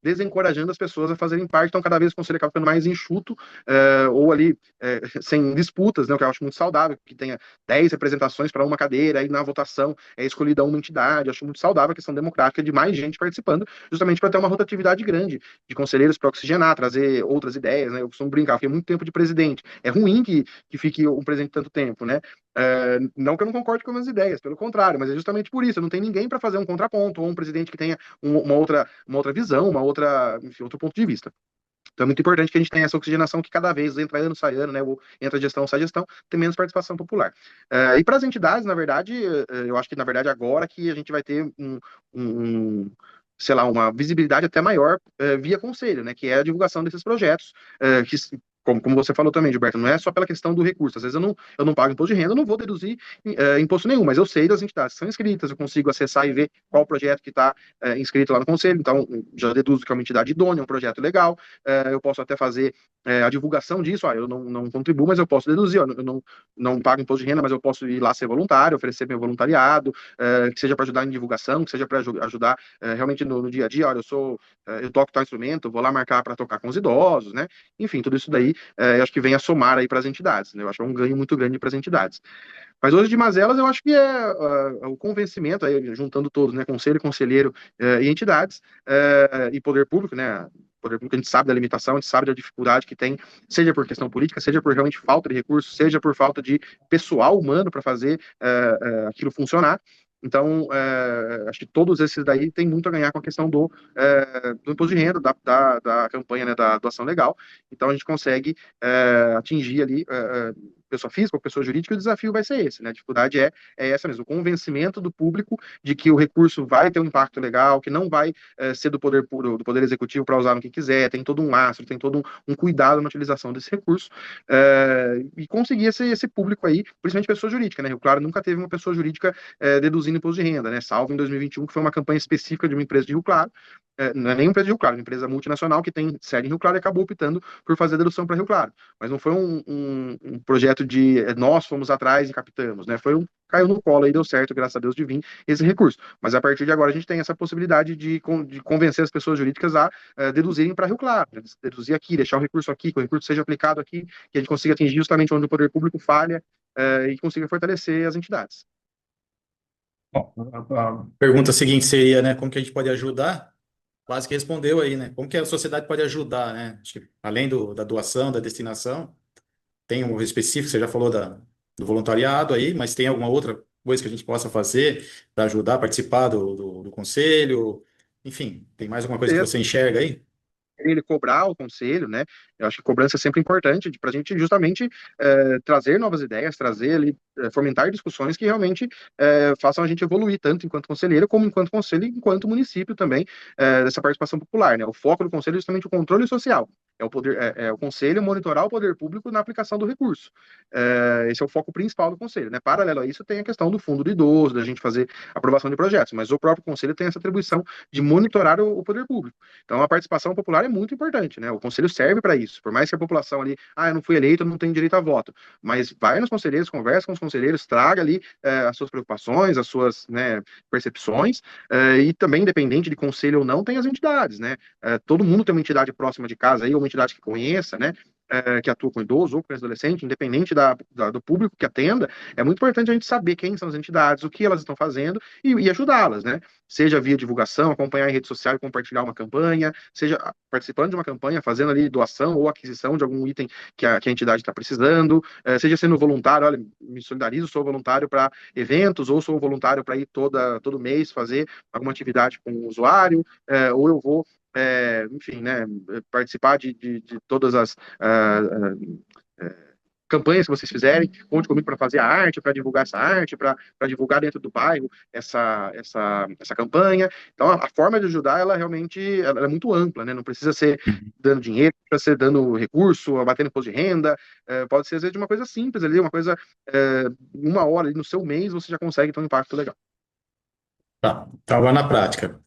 desencorajando as pessoas a fazerem parte, então cada vez o conselho acaba ficando mais enxuto, ou ali sem disputas, né, o que eu acho muito saudável, que tenha 10 representações para uma cadeira, aí na votação é escolhida uma entidade, eu acho muito saudável a questão democrática de mais gente participando, justamente para ter uma rotatividade grande de conselheiros para oxigenar, trazer outras ideias, né, eu costumo brincar, eu fiquei muito tempo de presidente, é ruim que fique um presidente tanto tempo, né, não que eu não concorde com as ideias, pelo contrário, mas é justamente por isso, não tem ninguém para fazer um contraponto, ou um presidente que tenha uma outra visão, enfim, outro ponto de vista. Então é muito importante que a gente tenha essa oxigenação que cada vez entra ano, sai ano, né? Ou entra gestão, sai gestão, tem menos participação popular. E para as entidades, na verdade, eu acho que na verdade agora que a gente vai ter sei lá, uma visibilidade até maior via conselho, né? Que é a divulgação desses projetos, que como você falou também, Gilberto, não é só pela questão do recurso. Às vezes eu não pago imposto de renda, eu não vou deduzir imposto nenhum, mas eu sei das entidades que são inscritas, eu consigo acessar e ver qual projeto que está inscrito lá no conselho, então já deduzo que é uma entidade idônea, um projeto legal, eu posso até fazer a divulgação disso, eu não contribuo, mas eu posso deduzir, eu não pago imposto de renda, mas eu posso ir lá ser voluntário, oferecer meu voluntariado, que seja para ajudar em divulgação, que seja para ajudar realmente no dia a dia, olha, eu toco tal instrumento, vou lá marcar para tocar com os idosos, né? Enfim, tudo isso daí eu acho que vem a somar aí para as entidades, né? Eu acho que é um ganho muito grande para as entidades. Mas hoje de Mazelas eu acho que é o convencimento, aí, juntando todos, né? Conselho, conselheiro e entidades e poder público, né? Poder público, a gente sabe da limitação, a gente sabe da dificuldade que tem, seja por questão política, seja por realmente falta de recursos, seja por falta de pessoal humano para fazer aquilo funcionar. Então, acho que todos esses daí têm muito a ganhar com a questão do imposto de renda, da campanha, né, da doação legal. Então, a gente consegue atingir ali pessoa física ou pessoa jurídica, o desafio vai ser esse, né? A dificuldade é essa mesmo, o convencimento do público de que o recurso vai ter um impacto legal, que não vai ser do poder executivo para usar no que quiser, tem todo um lastro, tem todo um cuidado na utilização desse recurso, e conseguir esse público aí, principalmente pessoa jurídica, né? Rio Claro nunca teve uma pessoa jurídica deduzindo imposto de renda, né? Salvo em 2021, que foi uma campanha específica de uma empresa de Rio Claro, não é nem uma empresa de Rio Claro, é uma empresa multinacional que tem sede em Rio Claro e acabou optando por fazer a dedução para Rio Claro. Mas não foi um projeto de nós fomos atrás e captamos, né? Caiu no colo e deu certo, graças a Deus, de vir esse recurso. Mas a partir de agora a gente tem essa possibilidade de convencer as pessoas jurídicas a deduzirem para Rio Claro, né? Deduzir aqui, deixar o recurso aqui, que o recurso seja aplicado aqui, que a gente consiga atingir justamente onde o poder público falha e consiga fortalecer as entidades. Bom, a pergunta seguinte seria, né, como que a gente pode ajudar? Quase que respondeu aí, né? Como que a sociedade pode ajudar, né? Acho que além da doação, da destinação, tem um específico, você já falou do voluntariado aí, mas tem alguma outra coisa que a gente possa fazer para ajudar a participar do conselho? Enfim, tem mais alguma coisa que você enxerga aí? Ele cobrar o conselho, né? Eu acho que cobrança é sempre importante para a gente justamente trazer novas ideias, trazer ali, fomentar discussões que realmente façam a gente evoluir tanto enquanto conselheiro, como enquanto conselho, enquanto município também, dessa participação popular, né? O foco do conselho é justamente o controle social. É o poder, é o conselho monitorar o poder público na aplicação do recurso. Esse é o foco principal do conselho, né? Paralelo a isso, tem a questão do fundo do idoso, da gente fazer aprovação de projetos, mas o próprio conselho tem essa atribuição de monitorar o poder público. Então, a participação popular é muito importante, né? O conselho serve para isso. Por mais que a população ali, eu não fui eleito, eu não tenho direito a voto. Mas vai nos conselheiros, conversa com os conselheiros, traga ali as suas preocupações, as suas, né, percepções, e também, independente de conselho ou não, tem as entidades, né? Todo mundo tem uma entidade próxima de casa aí, ou uma entidade que conheça, né? Que atua com idoso ou com adolescente, independente do público que atenda, é muito importante a gente saber quem são as entidades, o que elas estão fazendo e ajudá-las, né? Seja via divulgação, acompanhar em rede social e compartilhar uma campanha, seja participando de uma campanha, fazendo ali doação ou aquisição de algum item que a entidade está precisando, seja sendo voluntário, olha, me solidarizo, sou voluntário para eventos, ou sou voluntário para ir todo mês fazer alguma atividade com o usuário, ou eu vou enfim, né, participar de todas as campanhas que vocês fizerem, conte comigo para fazer a arte, para divulgar essa arte, para divulgar dentro do bairro essa campanha. Então, a forma de ajudar, ela realmente ela é muito ampla, né? Não precisa ser dando dinheiro, precisa ser dando recurso, batendo imposto de renda, pode ser, às vezes, de uma coisa simples ali, uma coisa, uma hora ali no seu mês, você já consegue ter um impacto legal. Tá, então agora na prática.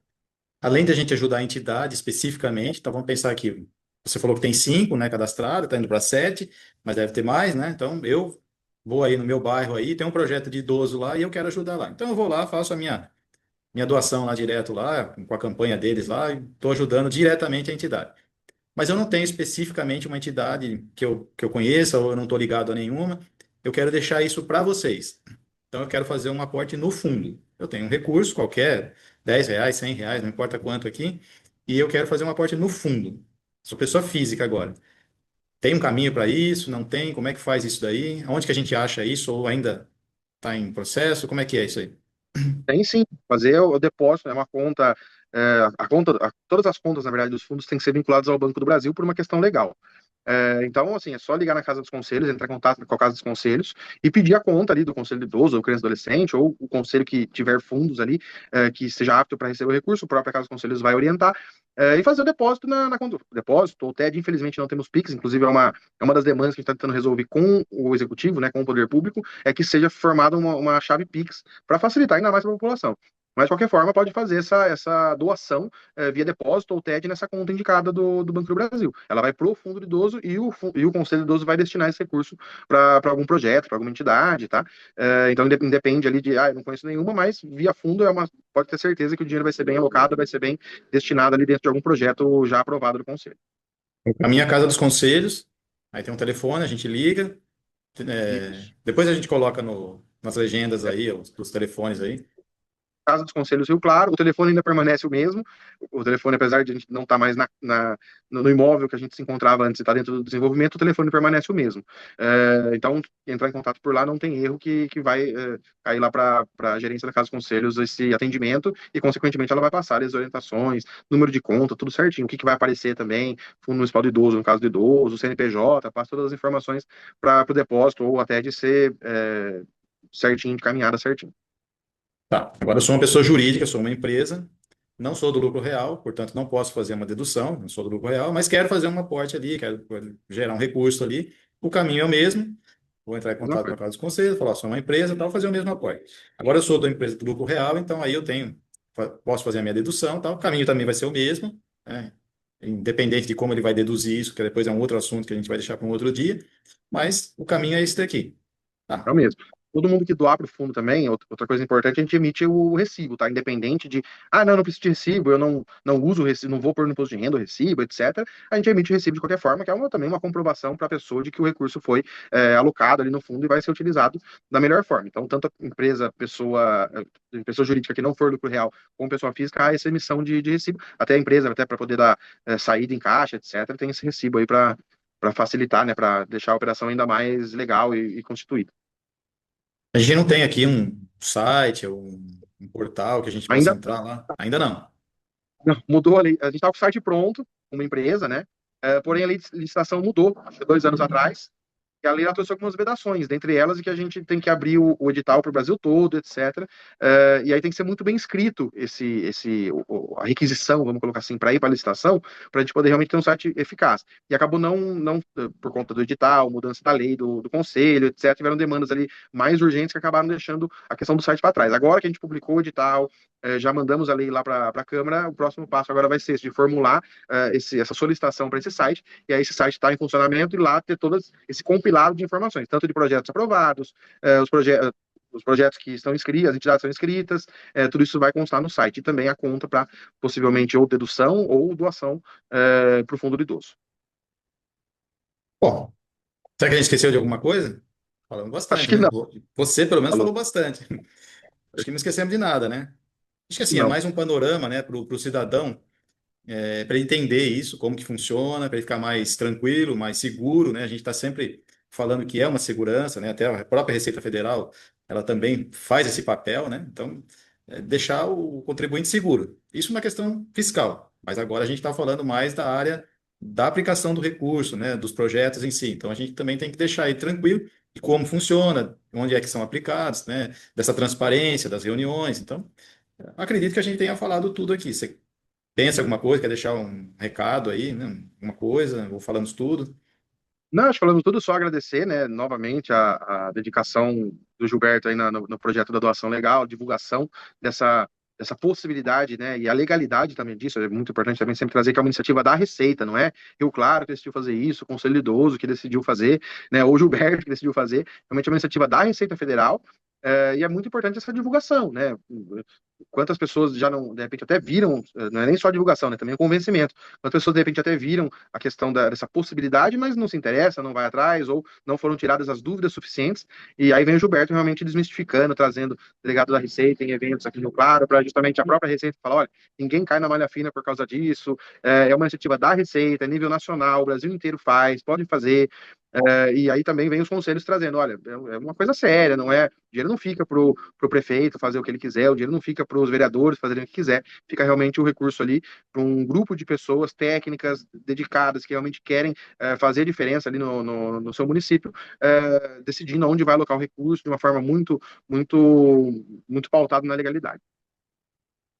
Além de a gente ajudar a entidade especificamente, então vamos pensar aqui. Você falou que tem 5, né, cadastrados, está indo para 7, mas deve ter mais, né? Então eu vou aí no meu bairro aí, tem um projeto de idoso lá e eu quero ajudar lá. Então eu vou lá, faço a minha minha doação lá direto lá, com a campanha deles lá, e estou ajudando diretamente a entidade. Mas eu não tenho especificamente uma entidade que eu conheça, ou eu não estou ligado a nenhuma. Eu quero deixar isso para vocês. Então, eu quero fazer um aporte no fundo. Eu tenho um recurso qualquer, R$ 10, R$ 100, não importa quanto aqui, e eu quero fazer um aporte no fundo. Sou pessoa física agora. Tem um caminho para isso? Não tem? Como é que faz isso daí? Onde que a gente acha isso? Ou ainda está em processo? Como é que é isso aí? Tem sim, fazer o depósito, é uma conta, a conta, todas as contas, na verdade, dos fundos têm que ser vinculadas ao Banco do Brasil por uma questão legal. Então, assim, é só ligar na Casa dos Conselhos, entrar em contato com a Casa dos Conselhos e pedir a conta ali do Conselho Idoso ou Criança e Adolescente, ou o conselho que tiver fundos ali, que esteja apto para receber o recurso, a própria Casa dos Conselhos vai orientar, e fazer o depósito na conta. Depósito, ou TED, infelizmente não temos Pix, inclusive é uma das demandas que a gente está tentando resolver com o Executivo, né, com o Poder Público, é que seja formada uma chave Pix para facilitar ainda mais para a população. Mas, de qualquer forma, pode fazer essa doação via depósito ou TED nessa conta indicada do Banco do Brasil. Ela vai para o fundo do idoso e o Conselho do Idoso vai destinar esse recurso para algum projeto, para alguma entidade, tá? Então, independe ali de, eu não conheço nenhuma, mas via fundo pode ter certeza que o dinheiro vai ser bem alocado, vai ser bem destinado ali dentro de algum projeto já aprovado do Conselho. A minha Casa dos Conselhos, aí tem um telefone, a gente liga, Isso. depois a gente coloca nas legendas aí, os telefones aí. Casa dos Conselhos Rio Claro, o telefone ainda permanece o mesmo. O telefone, apesar de a gente não estar mais no imóvel que a gente se encontrava antes e está dentro do desenvolvimento, o telefone permanece o mesmo. Então, entrar em contato por lá não tem erro que vai cair lá para a gerência da Casa dos Conselhos esse atendimento e, consequentemente, ela vai passar as orientações, número de conta, tudo certinho. O que vai aparecer também, Fundo Municipal do Idoso, no caso do idoso, CNPJ, passa todas as informações para o depósito ou até de ser certinho, encaminhada certinho. Tá. Agora, eu sou uma pessoa jurídica, sou uma empresa, não sou do lucro real, portanto, não posso fazer uma dedução, não sou do lucro real, mas quero fazer um aporte ali, quero gerar um recurso ali. O caminho é o mesmo. Vou entrar em Mesma contato com a coisa. Casa dos Conselhos, falar, sou uma empresa, tal, fazer o mesmo aporte. Agora, eu sou da empresa do lucro real, então aí eu posso fazer a minha dedução, tal. O caminho também vai ser o mesmo, né? Independente de como ele vai deduzir isso, que depois é um outro assunto que a gente vai deixar para um outro dia, mas o caminho é esse daqui. É Tá. o mesmo. Todo mundo que doar para o fundo também, outra coisa importante, a gente emite o recibo, tá? Independente de, não preciso de recibo, eu não uso o recibo, não vou pôr no imposto de renda o recibo, etc. A gente emite o recibo de qualquer forma, que é também uma comprovação para a pessoa de que o recurso foi alocado ali no fundo e vai ser utilizado da melhor forma. Então, tanto a empresa, pessoa jurídica que não for lucro real, como pessoa física, há essa emissão de recibo. Até a empresa, até para poder dar saída em caixa, etc., tem esse recibo aí para facilitar, né, para deixar a operação ainda mais legal e constituída. A gente não tem aqui um site ou um portal que a gente possa Ainda entrar lá? Ainda não. não, mudou a lei. A gente estava com o site pronto, uma empresa, né? Porém, a lei de licitação mudou, acho que 2 anos atrás, e a lei ela trouxe algumas vedações, dentre elas que a gente tem que abrir o edital para o Brasil todo, etc. E aí tem que ser muito bem escrito a requisição, vamos colocar assim, para ir para a licitação, para a gente poder realmente ter um site eficaz. E acabou não por conta do edital, mudança da lei, do conselho, etc., tiveram demandas ali mais urgentes que acabaram deixando a questão do site para trás. Agora que a gente publicou o edital, já mandamos a lei lá para a Câmara, o próximo passo agora vai ser esse, de formular essa solicitação para esse site, e aí esse site está em funcionamento e lá ter todas esse compilado de informações, tanto de projetos aprovados, os projetos que estão inscritos, as entidades são inscritas, tudo isso vai constar no site. E também a conta para possivelmente ou dedução ou doação para o fundo do idoso. Bom, será que a gente esqueceu de alguma coisa? Falamos Acho bastante, que né? não. Você, pelo menos, Falou. falou bastante. Acho que não esquecemos de nada, né? Acho que Acho que assim, é não. mais um panorama, né, para o cidadão, para ele entender isso, como que funciona, para ele ficar mais tranquilo, mais seguro, né? A gente está sempre falando que é uma segurança, né? Até a própria Receita Federal, ela também faz esse papel, né? Então, deixar o contribuinte seguro. Isso na questão fiscal, mas agora a gente está falando mais da área da aplicação do recurso, né? Dos projetos em si. Então, a gente também tem que deixar ele tranquilo e como funciona, onde é que são aplicados, né? Dessa transparência das reuniões. Então, acredito que a gente tenha falado tudo aqui. Você pensa alguma coisa, quer deixar um recado aí, né? Alguma coisa, vou falando tudo. Não, acho que falando tudo, só agradecer, né, novamente a dedicação do Gilberto aí no projeto da doação legal, divulgação dessa possibilidade, né, e a legalidade também disso, é muito importante também sempre trazer que é uma iniciativa da Receita, não é? Eu, claro, que decidiu fazer isso, o Conselho Idoso que decidiu fazer, né, ou o Gilberto que decidiu fazer, realmente é uma iniciativa da Receita Federal, E é muito importante essa divulgação, né? Quantas pessoas já não, de repente, até viram, não é nem só a divulgação, né? Também o convencimento. Quantas pessoas, de repente, até viram a questão dessa possibilidade, mas não se interessa, não vai atrás, ou não foram tiradas as dúvidas suficientes. E aí vem o Gilberto realmente desmistificando, trazendo delegado da Receita em eventos aqui no Claro, para justamente a própria Receita falar: olha, ninguém cai na malha fina por causa disso, é uma iniciativa da Receita, é nível nacional, o Brasil inteiro faz, pode fazer. E aí também vem os conselhos trazendo, olha, é uma coisa séria, não é, o dinheiro não fica para o prefeito fazer o que ele quiser, o dinheiro não fica para os vereadores fazerem o que quiser, fica realmente o recurso ali para um grupo de pessoas técnicas, dedicadas, que realmente querem fazer diferença ali no seu município, decidindo onde vai alocar o recurso de uma forma muito pautada na legalidade.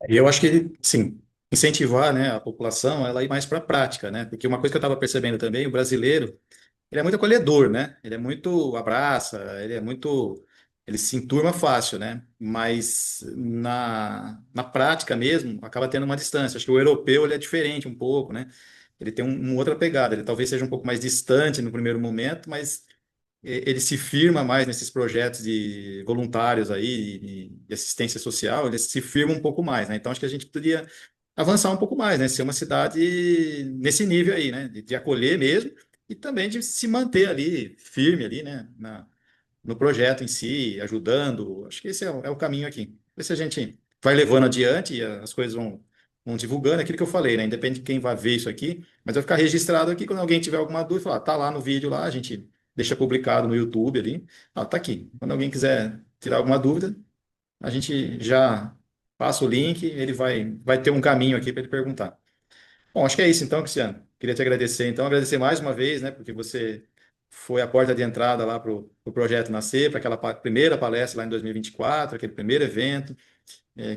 E eu acho que, sim, incentivar, né, a população ela ir mais para a prática, né? Porque uma coisa que eu estava percebendo também, o brasileiro, ele é muito acolhedor, né? Ele é muito abraça, ele é muito, ele se enturma fácil, né? Mas na prática mesmo, acaba tendo uma distância. Acho que o europeu ele é diferente um pouco, né? Ele tem uma outra pegada. Ele talvez seja um pouco mais distante no primeiro momento, mas ele se firma mais nesses projetos de voluntários aí, de assistência social, ele se firma um pouco mais, né? Então, acho que a gente poderia avançar um pouco mais, né? Ser uma cidade nesse nível aí, né? De acolher mesmo e também de se manter ali, firme ali, né? No projeto em si, ajudando. Acho que esse é o caminho aqui. Ver se a gente vai levando adiante e as coisas vão divulgando, é aquilo que eu falei, né? Independente de quem vai ver isso aqui, mas vai ficar registrado aqui quando alguém tiver alguma dúvida, falar, tá lá no vídeo lá, a gente deixa publicado no YouTube ali. Ah, tá aqui. Quando alguém quiser tirar alguma dúvida, a gente já passa o link, ele vai ter um caminho aqui para ele perguntar. Bom, acho que é isso então, Cristiano. Queria te agradecer, então, agradecer mais uma vez, né, porque você foi a porta de entrada lá para o pro projeto nascer, para aquela primeira palestra lá em 2024, aquele primeiro evento,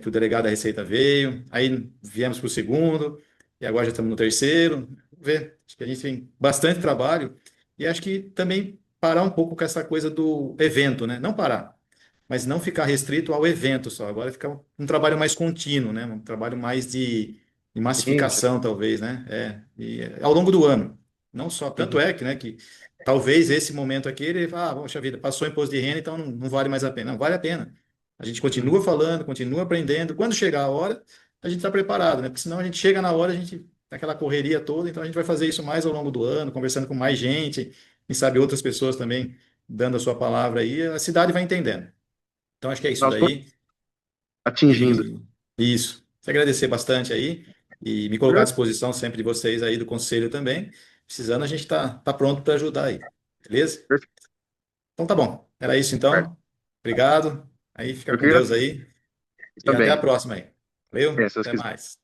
que o delegado da Receita veio, aí viemos para o segundo, e agora já estamos no terceiro. Vamos ver, acho que a gente tem bastante trabalho, e acho que também parar um pouco com essa coisa do evento, né? Não parar, mas não ficar restrito ao evento só. Agora ficar um trabalho mais contínuo, né? Um trabalho mais de Sim, massificação, talvez, né? Ao longo do ano. Não só, tanto uhum, é que, né, que talvez esse momento aqui, ele fala, poxa vida, passou o imposto de renda, então não vale mais a pena. Não, vale a pena. A gente uhum. continua falando, continua aprendendo. Quando chegar a hora, a gente está preparado, né? Porque senão a gente chega na hora, a gente aquela correria toda, então a gente vai fazer isso mais ao longo do ano, conversando com mais gente, quem sabe outras pessoas também dando a sua palavra aí, a cidade vai entendendo. Então, acho que é isso Nós estamos daí. atingindo. E isso. Te agradecer bastante aí e me colocar à disposição sempre de vocês aí do conselho também. Precisando, a gente tá pronto para ajudar aí. Beleza? Perfeito. Então tá bom. Era isso então. Obrigado. Aí fica Eu com queria Deus aí e até a também, próxima aí. Valeu? se Deus Até quiser. mais.